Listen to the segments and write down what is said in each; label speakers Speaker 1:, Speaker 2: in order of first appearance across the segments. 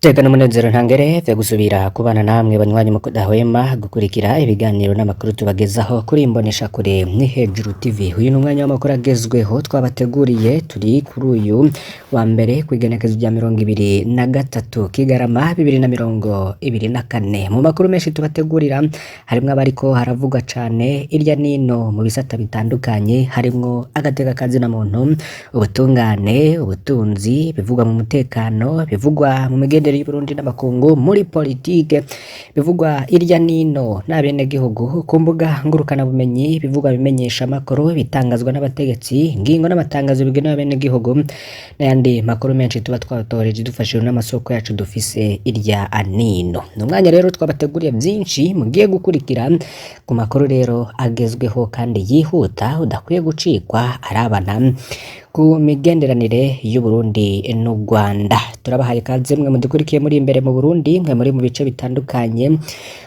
Speaker 1: Tekana umunezero ntangere vya gusubira kubana namwe banywanyi mu kudahwema gukurikira ibiganiro n'amakuru tubagezaho kuri imbonesha kure ni Hejuru TV. Uyu ni umwanya w'amakuru agezweho twabateguriye, turi kuri uyu wa mbere kw'igenekezo rya 23 Kigarama 2024. Mu makuru menshi tubategurira harimwo abariko haravugwa cane irya nino mu bisata bitandukanye, harimwo agateka kazina muntu, ubutungane, ubutunzi, bivugwa mu mutekano, bivugwa mu migendere y'Uburundi n'amakungu, muri politike, bivugwa irya nino n'abenegihugu ku mbuga ngurukana bumenyi, bivugwa bimenyesha amakuru, bitangazwa n'abategetsi, ingingo n'amatangazo bigenewe abenegihugu n'ayandi makuru menshi tuba twatoreje dufashijwe n'amasoko yacu dufise irya nino. N'umwanya rero twabateguriye byinshi mugiye gukurikira ku makuru rero agezweho kandi yihuta udakwiye gucikwa arabana ku migenderanire y'Uburundi n'u Rwanda. Turabahaye kaze mwe mudukurikiye muri imbere mu Burundi, mwe muri mu bice bitandukanye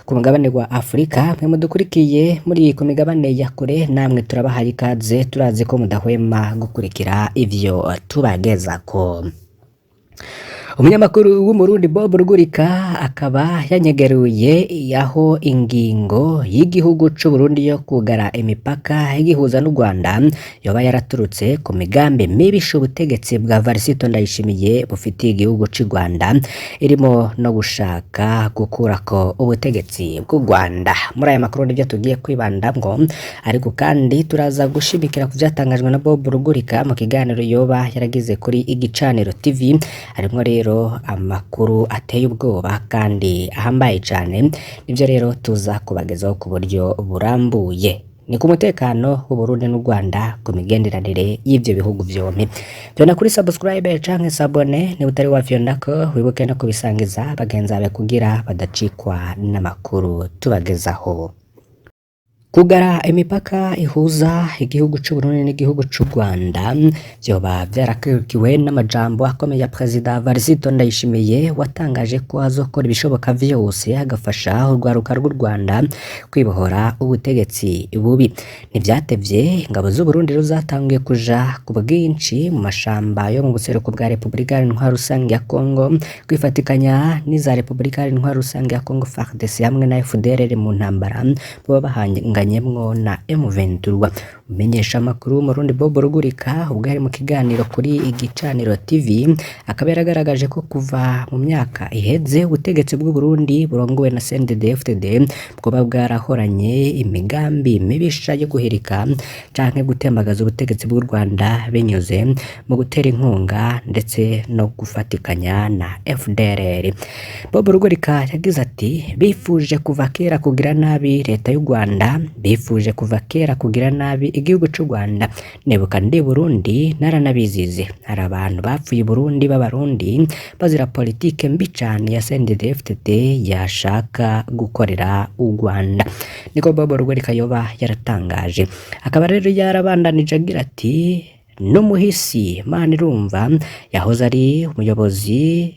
Speaker 1: ku mugabane wa Afrika, mwe mudukurikiye muri ku migabane ya kure, namwe turabahaye kaze, turazi ko mudahwema gukurikira ivyo tubagezako. Umunyamakuru w'umurundi Bob Rugurika akaba yanyegeruye aho ingingo y'igihugu c'u Burundi yo kugara imipaka igihuza n'u Rwanda yoba yaraturutse ku migambi mibisha ubutegetsi bwa Varisito Ndayishimiye bufitiye igihugu c'u Rwanda, irimo no gushaka gukurako ubutegetsi bw'u Rwanda. Muri aya makuru nivyo tugiye kwibandamwo, ariko kandi turaza gushimikira ku vyatangajwe na Bob Rugurika mu kiganiro yoba yaragize kuri Igicaniro TV. Harimwo rero amakuru ateye ubwoba kandi ahambaye cyane, nivyo rero tuza kubagezaho ku buryo burambuye. Ni ku mutekano w'Uburundi n'u Rwanda, ku migenderanire y'ivyo bihugu vyompi. Vyona kuri subscribe canke sabone ni utari wafyondako, wibuke no kubisangiza bagenzi bawe kugira badacikwa n'amakuru tubagezaho. Kugara imipaka ihuza igihugu c'u Burundi n'igihugu c'u Rwanda vyoba vyarakurikiwe n'amajambo akomeye ya Perezida Varisito Ndayishimiye, watangaje ko azokora ibishoboka vyose agafasha urwaruka rw'u Rwanda kwibohora ubutegetsi bubi. Ntivyatevye ingabo z'u Burundi zatanguye kuja ku bwinshi mu mashamba yo mu buseruko bwa Repubulika Iharanira Rusange ya Kongo, kwifatikanya n'iza Repubulika Iharanira Rusange ya Kongo FARDC hamwe na FDLR mu ntambara boba bahanganyemwo na M23. Umenyesha amakuru Murundi Bob Rugurika ubwo ari mu kiganiro kuri Igicaniro TV akaba yaragaragaje ko kuva mu myaka iheze ubutegetsi bw'u Burundi burongowe na CNDD-FDD bwoba bwarahoranye imigambi mibisha yo guhirika canke gutembagaza ubutegetsi bw'u Rwanda binyuze mu gutera inkunga ndetse no gufatikanya na FDLR. Bob Rugurika yagize ati, bifuje kuva kera kugira nabi leta y'u Rwanda, bifuje kuva kera kugira nabi igihugu c'u Rwanda, nebuka ndi Burundi naranabizize. Hari abantu bapfuye Burundi b'abarundi bazira politike mbi cane ya CNDD-FDD yashaka gukorera u Rwanda, niko Bob Rugurika yoba yaratangaje. Akaba rero yarabandanije agira ati, n'umuhisi Manirumva yahoze ari umuyobozi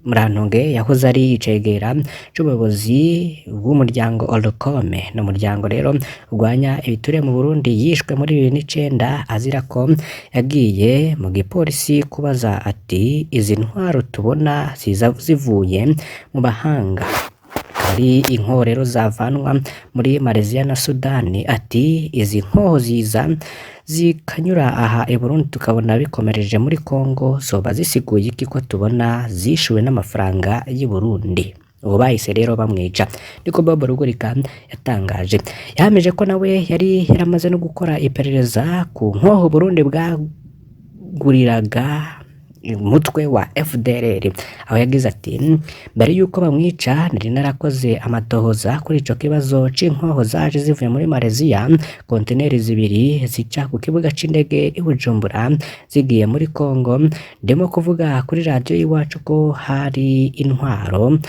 Speaker 1: Murantonge, yahoze ari icegera c'ubuyobozi bw'umuryango Olukome, n'umuryango rero urwanya ibiture mu Burundi, yishwe muri 2009 azira ko yagiye mu gipolisi kubaza ati, izi ntwaro tubona zivuye mu bahanga, ari inkorero zavanwa muri Malaysia na Sudani. Ati, izi nkoho ziza zikanyura aha i Burundi tukabona bikomereje muri Kongo, zoba zisiguye iki ko tubona zishuwe n'amafaranga y'u Burundi? Ubu bahise rero bamwica, niko Bob Rugurika yatangaje. Yahamije ko nawe yari yaramaze no gukora iperereza ku nkoho Burundi bwaguriraga umutwe wa FDLR, aho yagize ati, mbere yuko bamwica nari narakoze amatohoza kuri ico kibazo c'inkoho zaje zivuye muri Malaysia, konteneri zibiri zica ku kibuga c'indege i Bujumbura zigiye muri Kongo. Ndimo kuvuga kuri radio y'iwacu ko hari intwaro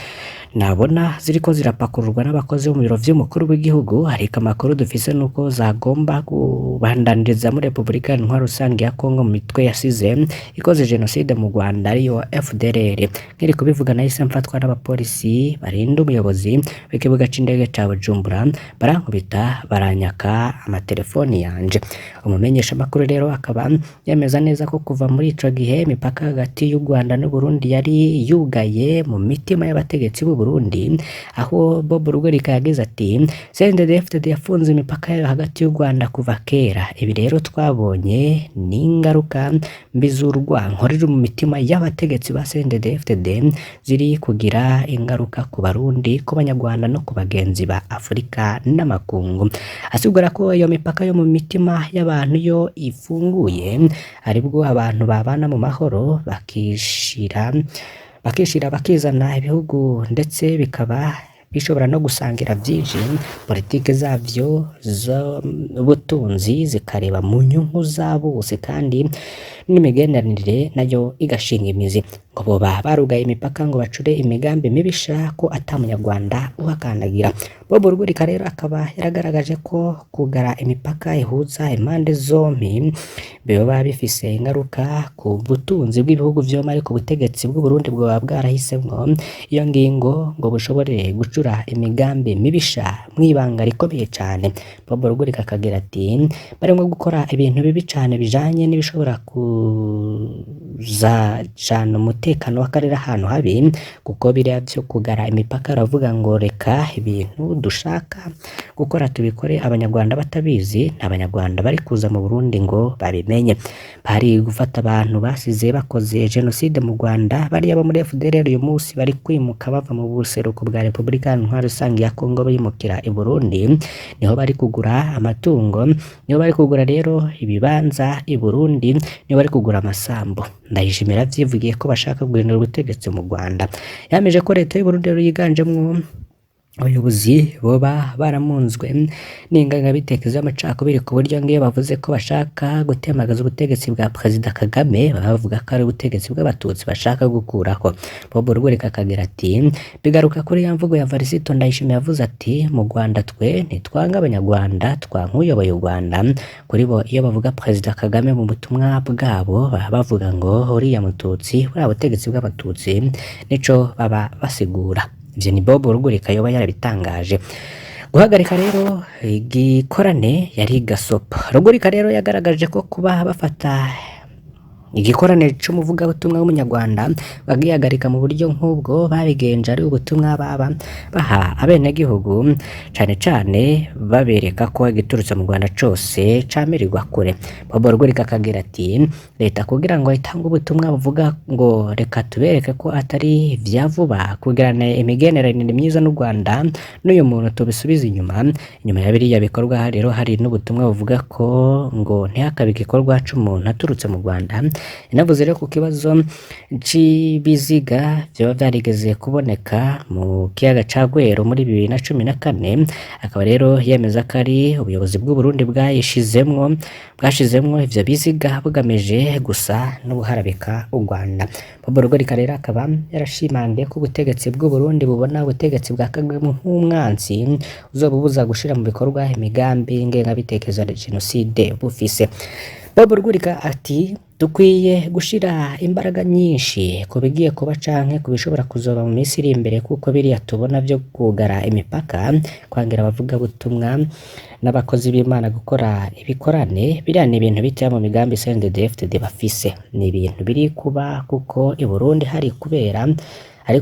Speaker 1: nabona ziriko zirapakururwa n'abakozi bo mu biro vy'umukuru w'igihugu, ariko amakuru dufise nuko zagomba kubandaniriza muri Repubulika Iharanira Rusange ya Kongo mu mitwe yasize ikoze jenoside mu Rwanda ariyo FDLR. Nkiri kubivuga nahise mfatwa n'abapolisi barinda umuyobozi w'ikibuga c'indege ca Bujumbura, barankubita baranyaka amatelefoni yanje. Umumenyesha makuru rero akaba yemeza neza ko kuva muri ico gihe imipaka hagati y'u Rwanda n'u Burundi yari yugaye mu mitima y'abategetsi b'u Burundi, aho Bob Rugurika yagize ati CNDD-FDD yafunze imipaka yayo hagati y'u Rwanda kuva kera. Ibi rero twabonye ni ingaruka mbi z'urwanko ruri mu mitima y'abategetsi ba CNDD-FDD ziri kugira ingaruka ku Barundi, ku Banyarwanda no ku bagenzi ba Afurika n'amakungu. Asigura ko iyo mipaka yo mu mitima y'abantu yo ifunguye aribwo abantu babana mu mahoro bakishira bakizana ibihugu, ndetse bikaba bishobora no gusangira byinshi, politike zavyo z'ubutunzi zikareba mu nyungu za bose, kandi n'imigenderanire nayo igashinga imizi. Ngo boba barugaye imipaka ngo bacure imigambi mibisha ko ata munyarwanda uhakandagira. Bob Rugurika rero akaba yaragaragaje ko kugara imipaka ihuza impande zompi biba bifise ingaruka ku butunzi bw'ibihugu vyompi, ariko ubutegetsi bw'u Burundi bwoba bwarahisemwo iyo ngingo ngo bushobore gucura imigambi mibisha mw'ibanga rikomeye cane. Bob Rugurika akagira ati barimo gukora ibintu bibi cane bijanye n'ibishobora kuzajana umutekano w'akarere ahantu habi, kuko biriya vyo kugara imipaka aravuga ngo reka ibintu dushaka gukora tubikore abanyarwanda batabizi, n'abanyarwanda bari kuza mu Burundi ngo babimenye. Bari gufata abantu basize bakoze jenoside mu Rwanda, bariya bo muri FDLR uyu munsi bari kwimuka bava mu buseruko bwa Repubulika Iharanira Rusange ya Kongo bimukira i Burundi, niho bari kugura amatungo, niho bari kugura rero ibibanza i Burundi, niho bari kugura amasambu. Ndayishimira vyivugiye ko bashaka guhindura ubutegetsi mu Rwanda. Yameje ko leta y'u Burundi rero yiganjemwo abayobozi boba baramunzwe n'ingangabitekerezo y'amacakubiri, ku buryo ngiyo bavuze ko bashaka gutemagaza ubutegetsi bwa Perezida Kagame bavuga ko ari ubutegetsi bw'abatutsi bashaka gukuraho. Bob Rugurika akagira ati bigaruka kuri ya mvugo ya Varisito Ndayishimiye yavuze ati mu Rwanda twe ntitwanga abanyarwanda, twankuyoboye u Rwanda. Kuri bo iyo bavuga Perezida Kagame mu butumwa bwabo baba bavuga ngo uriya mututsi, buriya butegetsi bw'abatutsi nico baba basigura. Ivyo ni Bob Rugurika yoba yarabitangaje. Guhagarika rero igikorane yari gasopa. Rugurika rero yagaragaje ko kuba bafata igikorane c'umuvugabutumwa w'umunyarwanda bagihagarika mu buryo nk'ubwo babigenje ari ubutumwa baba baha abenegihugu, cane cane babereka ko igiturutse mu Rwanda cose camirigwa kure. Bob Rugurika akagira ati leta kugira ngo itange ubutumwa buvuga ngo reka tubereke ko atari vya vuba kugirana imigeneranire myiza n'u Rwanda n'uyu muntu tubisubiza inyuma ya biriya bikorwa, rero hari n'ubutumwa buvuga ko ngo ntihakabe igikorwa c'umuntu aturutse mu Rwanda. Inavuze rero ku kibazo c'ibiziga vyoba vyarigeze kuboneka mu kiyaga ca Rweru muri 2014, akaba rero yemeza ko ari ubuyobozi bw'u Burundi bwashizemwo ivyo biziga bugamije gusa no guharabika u Rwanda. Bob Rugurika rero akaba yarashimangiye ko ubutegetsi bw'u Burundi bubona ubutegetsi bwa Kagame nk'umwanzi uzobubuza gushira mu bikorwa imigambi ngengabitekerezo ya jenoside bufise. Bob Rugurika ati dukwiye gushira imbaraga nyinshi ku bigiye kuba canke ku bishobora kuzoba mu minsi iri imbere, kuko biriya tubona vyo kugara imipaka, kwangira abavuga butumwa n'abakozi b'Imana gukora ibikorane, biriya ni ibintu bitya mu migambi CNDD-FDD bafise. Ni ibintu biri kuba kuko i Burundi hari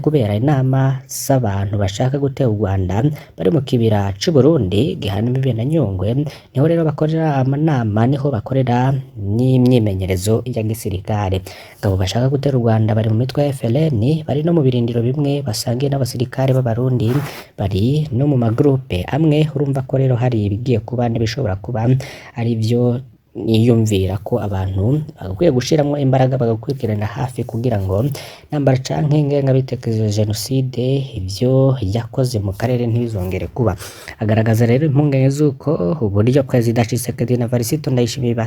Speaker 1: kubera inama z'abantu bashaka gutera u Rwanda bari mu kibira c'u Burundi gihana imbibe na Nyungwe, niho rero bakorera amanama, niho bakorera n'imyimenyerezo ya gisirikare. Ngabo bashaka gutera u Rwanda bari mu mitwe ya FLN, bari no mu birindiro bimwe basangiye n'abasirikare b'abarundi, bari no mu magroupe amwe. Urumva ko rero hari ibigiye kuba n'ibishobora kuba ari vyo niyumvira ko abantu bagakwiye gushiramwo imbaraga bagakurikirana hafi kugira ngo nambara canke ngengabitekerezo ya jenoside ivyo yakoze mu karere ntibizongere kuba. Agaragaza rero impungenge z'uko uburyo Perezida Tshisekedi na Varisito Ndayishimiye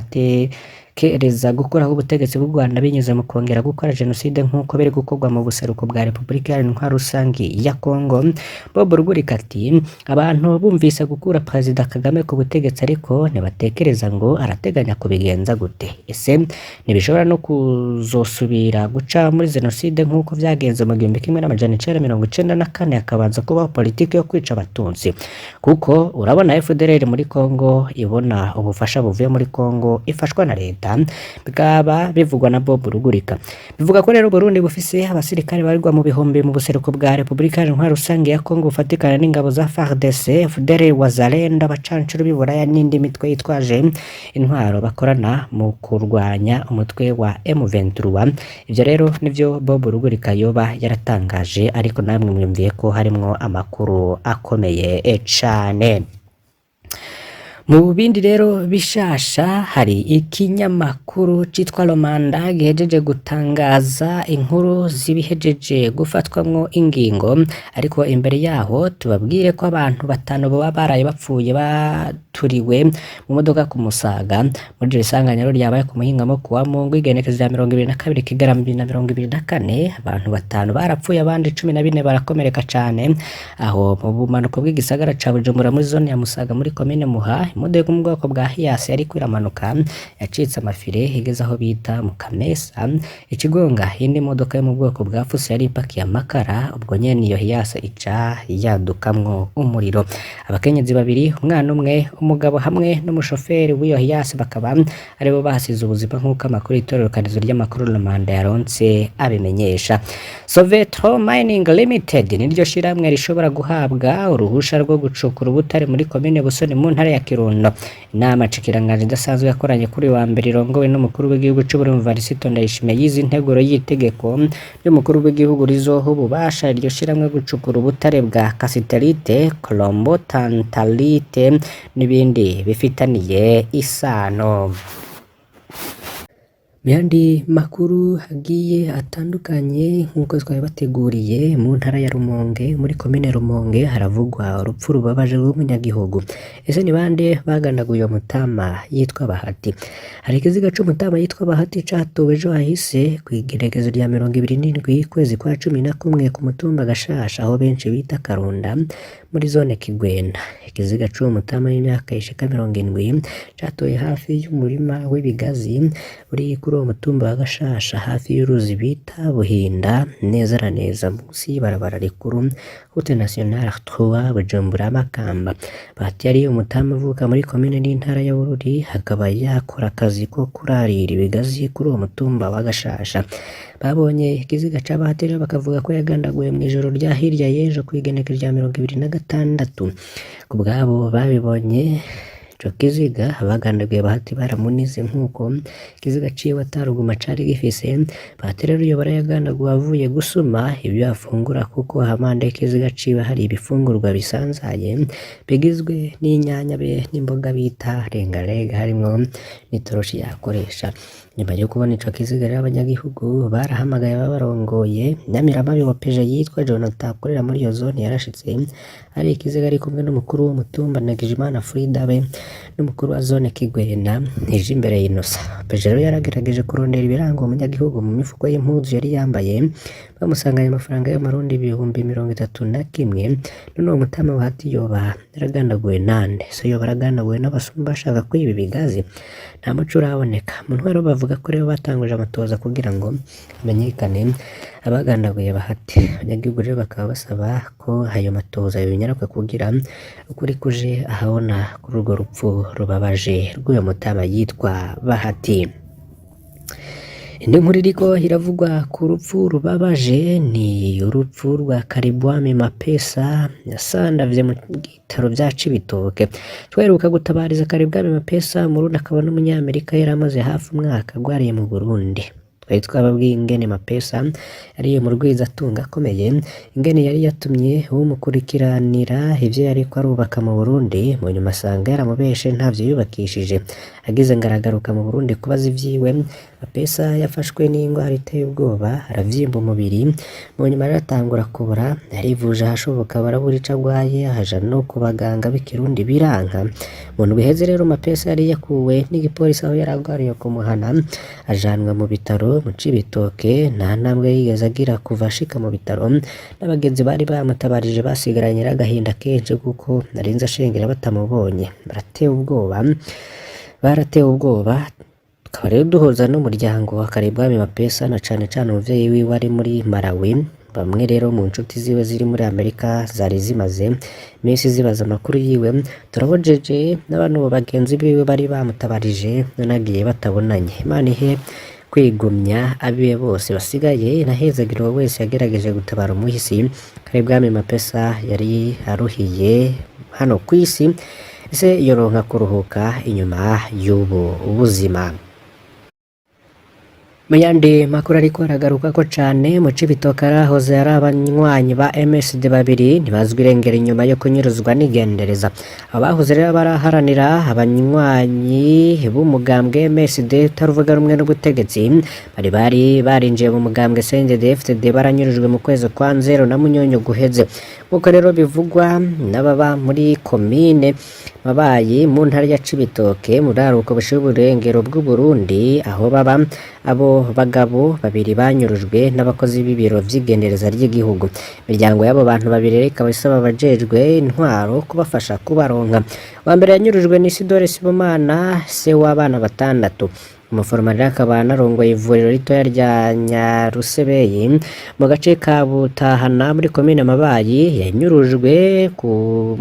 Speaker 1: batekereza gukuraho ubutegetsi bw'u Rwanda binyuze mu kongera gukora jenoside nk'uko biri gukorwa mu buseruko bwa Repubulika Iharanira Rusange ya Kongo. Bob Rugurika ati abantu bumvise gukura Perezida Kagame ku butegetsi ariko ntibatekereza ngo arateganya kubigenza gute. Ese ntibishobora no kuzosubira guca muri jenoside nk'uko vyagenze mu 1994 hakabanza kubaho politiki yo kwica abatunzi, kuko urabona FDLR muri Kongo ibona ubufasha buvuye muri Kongo ifashwa na leta, bikaba bivugwa na Bob Rugurika. Bivuga ko rero Burundi bufise abasirikare barirwa mu bihumbi mu buseruko bwa Repubulika Iharanira Rusange ya Kongo bufatikana n'ingabo za FARDC, FDLR, Wazalendo, abacancuro b'iburaya n'indi mitwe yitwaje intwaro bakorana mu kurwanya umutwe wa M23. Ivyo rero nivyo Bob Rugurika yoba yaratangaje, ariko namwe mwumviye ko harimwo amakuru akomeye cane. Mu bindi rero bishasha, hari ikinyamakuru citwa Romanda gihejeje gutangaza inkuru zibihejeje gufatwamwo ingingo, ariko imbere yaho tubabwire ko abantu 5 baba baraye bapfuye baturiwe mu modoka ku Musaga muri iryo sanganya ryabaye ku muhingamo kuwa Mungu igenekerezo rya 22 Kigarama 2024. Abantu 5 barapfuye, abandi 14 barakomereka cane aho mu bumanuko bw'igisagara ca Bujumbura muri zone ya Musaga muri komine Muha. Imodoka mu bwoko bwa Hiace yariko iramanuka yacitse amafire igeze aho bita mu Kamesa ikigonga indi modoka yo mu bwoko bwa Fuso yari ipakiye amakara. Ubwo nyene iyo Hiace ica yadukamwo umuriro. Abakenyezi 2, umwana umwe, umugabo hamwe n'umushoferi w'iyo Hiace bakaba aribo bahasize ubuzima nk'uko amakuru itororokanizo ry'amakuru Romanda yaronse abimenyesha. Sovetro Mining Limited niryo shiramwe rishobora guhabwa uruhusha rwo gucukura ubutare muri komine Busoni mu ntara ya Kirundo. Inama cikiranganje idasanzwe yakoranye kuri wa mbere irongowe n'umukuru w'igihugu cy'u Burundi Varisito Ndayishimiye yize integuro y'itegeko ry'umukuru w'igihugu rizoha ububasha iryo shiramwe gucukura ubutare bwa kasiterite, kolombo, tantalite n'ibindi bifitaniye isano. Yandi makuru hagiye atandukanye nk'uko twabibateguriye, mu ntara ya Rumonge muri komine Rumonge haravugwa urupfu rubabaje rw'umunyagihugu. Ese ni bande bagandaguye Mutama yitwa Bahati? Hari ikiziga c'Umutama yitwa Bahati catowe ejo hahise kw'igerekezo rya 27 kwezi kwa 11 ku mutumba Gashasha aho benshi bita Karunda muri zone Kigwena. Ikiziga c'Umutama y'imyaka ishika 70 catowe hafi y'umurima w'ibigazi uri kuri uwo mutumba wa Gashasha hafi y'uruzi bita Buhinda neza na neza munsi y'ibarabara rikuru Route Nationale 3 Bujumbura Makamba. Bahati yari Umutama avuka muri komine n'intara ya Bururi, hakaba yakora akazi ko kurarira ibigazi kuri uwo mutumba wa Gashasha. Babonye ikiziga ca Bahati rero bakavuga ko yagandaguye mu ijoro rya hirya y'ejo kw'igenekerezo rya 26. Kubwabo babibonye ico kiziga abagandaguye Bahati baramunize nk'uko ikiziga ciwe ataruguma cari gifise. Bahati rero iyo barayagandaguye avuye gusuma ibyo afungura, kuko hamande ikiziga ciwe hari ibifungurwa bisanzaye bigizwe n'inyanya be n'imboga bita rengarenga harimwo n'itoroshi yakoresha. Nyuma yo kubona ico kiziga rero abanyagihugu barahamagaye babarongoye. Nyamiramabi wa peje yitwa Jonathan akorera muri iyo zone yarashitse ari ikiziga ari kumwe n'umukuru w'umutumba Nagijimana Frida be n'umukuru wa zone Kigwena nije imbere y'Inosa. Peje rero yaragerageje kurondera ibiranga umunyagihugu mu mifuko y'impuzu yari yambaye, bamusanganye amafaranga y'amarundi 31,000. None uwo Mutama Bahati yoba yaragandaguwe nande? So yoba yaragandaguwe n'abasumba bashaka kwiba ibigazi? Nta muco uraboneka. Mu ntwaro bavuga ko rero batanguje amatoza kugira ngo amenyekane abagandaguye Bahati. Abanyagihugu rero bakaba basaba ko ayo matoza yonyaruka kugira ukuri kuje ahabona kuri urwo rupfu rubabaje rw'uyo Mutama yitwa Bahati. Indi nkuru iriko iravugwa ku rupfu rubabaje ni urupfu rwa Karibwami Mapesa yasandavye mu bitaro vya Cibitoke. Twaheruka gutabariza Karibwami Mapesa, Murundi akaba n'umunyamerika yari amaze hafi umwaka agwariye mu Burundi. twari twababwiye ingene Mapesa yari mu rwizatunga akomeye, ingene yari yatumye umukurikiranira ivyo yariko arubaka mu Burundi, mu nyuma asanga yaramubeshe ntavyo yubakishije, agize ngaragaruka mu Burundi kubaza ivyiwe. Mapesa yafashwe n'ingwara iteye ubwoba, aravyimba umubiri, mu nyuma aratangura kubura, yarivuje ahashoboka barabura ico agwaye, aja no ku baganga b'ikirundi biranka. Mu ndwi iheze rero Mapesa yari yakuwe n'igipolisi aho yari agwariye kumuhana, ajanwa mu bitaro mu Cibitoke, nta ntambwe yigeze agira kuva ashika mu bitaro, n'abagenzi bari bamutabarije basigaranye n'agahinda kenshi kuko narinze ashengera batamubonye, baratewe ubwoba. Tukaba rero duhuza n'umuryango wa Karibwami Mapesa na cane cane umuvyeyi wiwe ari muri Malawi, bamwe rero mu nshuti ziwe ziri muri Amerika zari zimaze imisi zibaza amakuru yiwe, turabojeje n'abantu bagenzi biwe bari bamutabarije nanagiye batabonanye. Imana ihe kwigumya abiwe bose basigaye, nahezagire uwo wese yagerageje gutabara umuhisi. Karibwami Mapesa yari aruhiye hano kw'isi, ese yoronka kuruhuka inyuma y'ubu ubuzima. Mu yandi makuru ariko aragaruka ko cane mu Cibitoke arahoze ari abanywanyi ba MSD babiri ntibazwi irengero inyuma yo kunyuruzwa n'igendereza. Abahoze rero baraharanira abanywanyi b'umugambwe MSD utaruvuga rumwe n'ubutegetsi, bari barinjiye mu mugambwe CNDD-FDD baranyurujwe mu kwezi kwa Nzero na Munyonyo guheze. Nkuko rero bivugwa n'ababa muri komine Mabayi mu ntara ya Cibitoke mu buraruko bushira uburengero bw'u Burundi, aho baba abo bagabo babiri banyurujwe n'abakozi b'ibiro vy'igendereza ry'igihugu. Imiryango y'abo bantu babiri ikaba isaba abajejwe intwaro kubafasha kubaronka. Wa mbere yanyurujwe ni Isidore Sibomana, se w'abana 6. Umuforomari akaba anarongoye ivuriro ritoya rya Nyarusebeye mu gace ka Butahana muri komine Mabayi, yanyurujwe ku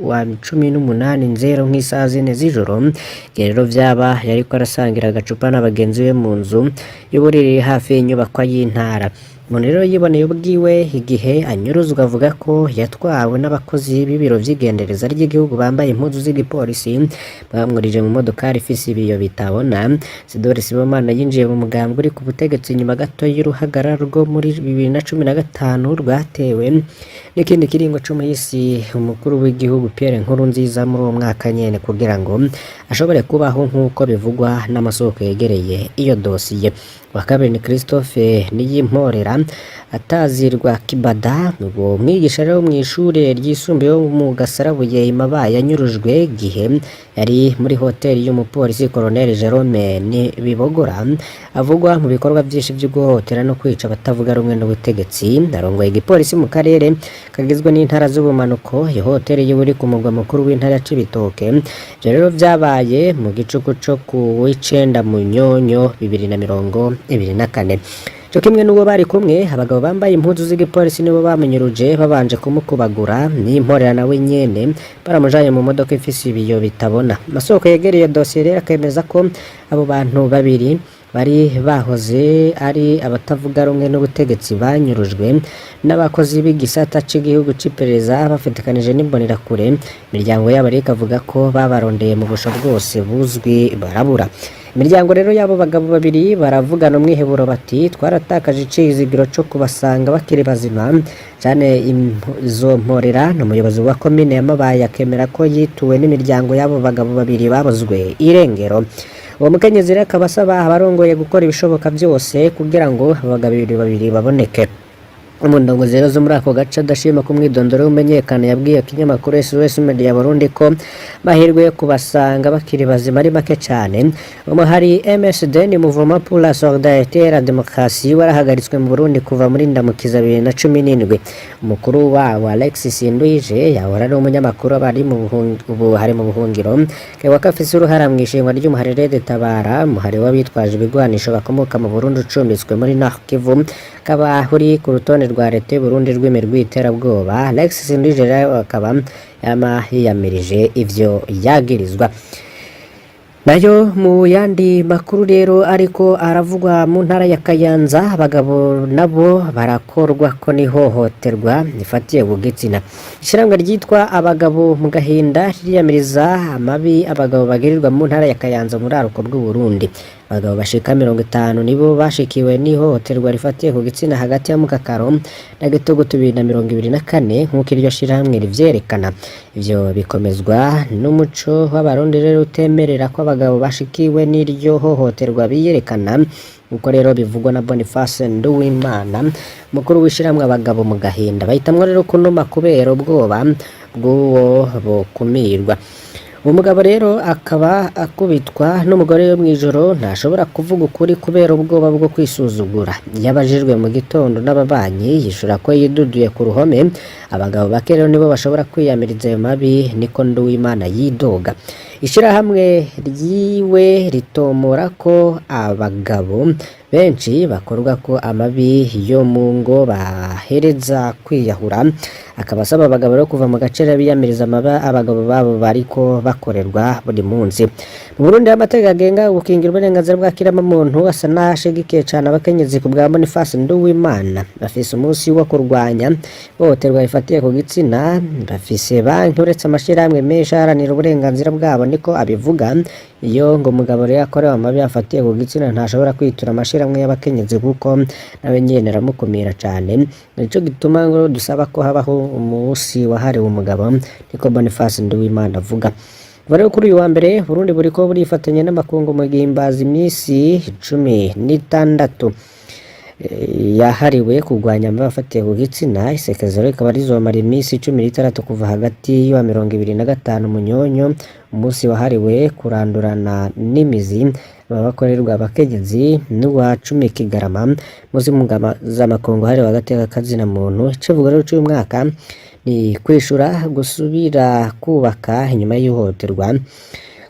Speaker 1: wa 18 Nzero nk'isaha 4 z'ijoro. Rero vyaba yariko arasangira agacupa n'abagenzi be mu nzu y'uburiri hafi y'inyubakwa y'intara. Umuntu rero yiboneye ubwiwe igihe anyuruzwa, avuga ko yatwawe n'abakozi b'ibiro vy'igendereza ry'igihugu bambaye impuzu z'igipolisi, bamwurije mu modokari ifise ibiyo bitabona. Isidore Sibomana yinjiye mu mugambwe uri ku butegetsi nyuma gato y'uruhagarara rwo muri 2015 rwatewe n'ikindi kiringo c'umuhisi umukuru w'igihugu Pierre Nkurunziza muri uwo mwaka nyene, kugira ngo ashobore kubaho nk'uko bivugwa n'amasoko yegereye iyo dosiye. Wa kabiri ni Christophe Niyimporera atazirwa Kibada, ubwo mwigisha rero mu ishure ryisumbuye mu Gasarabuye Mabayi yanyurujwe gihe yari muri hoteli y'umupolisi Colonel Jerome Bibogora, avugwa mu bikorwa byinshi byo guhohotera no kwica abatavuga rumwe n'ubutegetsi. Arongoye igipolisi mu karere kagizwe n'intara z'ubumanuko, iyo hoteli y'uri ku mugwa mukuru w'intara ya Cibitoke. Ivyo rero vyabaye mu gicuku co ku w'icenda Munyonyo 2024. Cyo kimwe n'uwo bari kumwe, abagabo bambaye impuzu z'igipolisi nibo bamenyeruje babanje kumukubagura. N'Imporera nawe nyene baramujanye mu modoka ifise ibiyo bitabona. Amasoko yegereye dosiye rero akemeza ko abo bantu babiri bari bahoze ari abatavuga rumwe n'ubutegetsi banyurujwe n'abakozi b'igisata c'igihugu c'iperereza bafatikanije n'imbonerakure. Imiryango yabo rero ikavuga ko babarondeye mu busho bwose buzwi barabura. Imiryango rero y'abo bagabo babiri baravugana umwiheburo bati twaratakaje icizigiro co kubasanga bakiri bazima. Jane izo Mporera n'umuyobozi wa komine ya Mabayi akemera ko yituwe n'imiryango y'abo bagabo babiri babuzwe irengero. Uwo mukenyezi rero akaba asaba abarongoye gukora ibishoboka byose kugira ngo abagabo babiri baboneke. Umundongozi rero zo muri ako gace adashima ko umwidondoro w'umenyekana yabwiye ikinyamakuru SOS Media Burundi ko mahirwe yo kubasanga bakiri bazima ari make cyane. Umuhari MSD ni Mouvement pour la Solidarité et la Démocratie warahagaritswe mu Burundi kuva muri Ndamukiza 2017. Umukuru wa Alexis Nduhije yahora ari umunyamakuru bari mu buhungiro, kewa kafise uruhara mu ishingwa ry'umuhari Red Tabara, umuhari w'abitwaje ibigwanisho bakomoka mu Burundi ucumbitswe muri Nord Kivu, kaba huri ku rutonde rwa leta y'u Burundi rw'imirwi iterabwoba. Alexis Nduhije akaba yiyamirije ivyo yagirizwa. Nayo mu yandi makuru rero ariko aravugwa mu ntara ya Kayanza, abagabo nabo barakorwa ko nihohoterwa rifatiye ku gitsina. Ishiramwe ryitwa abagabo mu gahinda ryiyamiriza amabi abagabo bagirirwa mu ntara ya Kayanza muri aruko rw'u Burundi. abagabo bashika 50 nibo bashikiwe n'ihohoterwa rifatiye ku gitsina hagati ya Mukakaro na Gitugutu 2024 nk'uko iryo shirahamwe rivyerekana. Ivyo bikomezwa n'umuco w'abarundi rero utemerera ko abagabo bashikiwe n'iryo hohoterwa biyerekana, uko rero bivugwa na Boniface Nduwimana, mukuru w'ishiramwe abagabo mu gahinda. Bahitamwo rero kunuma kubera ubwoba bw'uwo bokumirwa. Umugabo rero akaba akubitwa n'umugore we mwijoro, ntashobora kuvuga ukuri kubera ubwoba bwo kwisuzugura. Yabajijwe mu gitondo n'ababanyi yishura ko yiduduye ku ruhome. Abagabo bake rero nibo bashobora kwiyamiriza ayo mabi, niko Nduwimana yidoga. Ishirahamwe ryiwe ritomora ko abagabo benshi bakorwa ko amabi yo mu ngo bahereza kwiyahura. Akaba asaba abagabo rero kuva mu gaciro biyamiriza abagabo babo bariko bakorerwa buri munsi. Mu Burundi amategeko agenga gukingira uburenganzira bwa kiremwamuntu asa n'ashigikiye cane abakenyezi. Ku bwa Boniface Nduwimana, bafise umunsi wo kurwanya ihohoterwa rifatiye ku gitsina, bafise banki uretse amashirahamwe menshi aharanira uburenganzira bwabo, niko abivuga. Iyo ngo umugabo rero akorewe amabi afatiye ku gitsina ntashobora kwitura amashirahamwe y'abakenyezi kuko nawe nyene aramukumira cane. Nico gituma ngo dusaba ko habaho umunsi wahariwe umugabo, niko Boniface Nduwimana avuga. Rero kuri uyu wa mbere Burundi buriko burifatanya n'amakungu mu gihimbaza imisi 16 yahariwe kurwanya amabi afatiye ku gitsina. Isekeza rikaba rizomara imisi 16 kuva hagati ya 25 Munyonyo, umunsi wahariwe kurandurana n'imizi babakorerwa abakenyezi, n'uwa 10 Kigarama muzi mpuzamakungu hariwe agateka kazina muntu. Ikivugo rero cy'uyu mwaka ni kwishura gusubira kubaka inyuma y'ihohoterwa.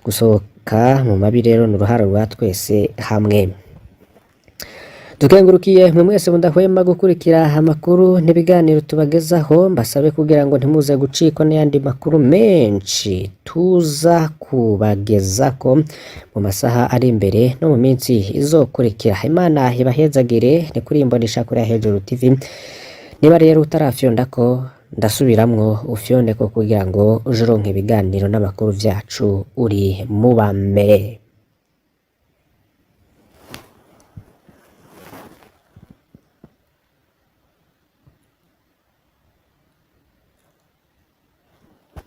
Speaker 1: Gusohoka mu mabi rero n'uruhara rwa twese hamwe. Tukengurukiye mwe mwese mudahwema gukurikira amakuru n'ibiganiro tubagezaho. Mbasabe kugira ngo ntimuze gucikwa n'ayandi makuru menshi tuza kubagezako mu masaha ari imbere no mu minsi izokurikira. Imana ibahezagire. Ni kuri Imboneshakure ya Hejuru TV. Niba rero utarafyondako ndasubiramwo ufyonde ko kugira ngo uje uronke ibiganiro n'amakuru vyacu uri mu bambere.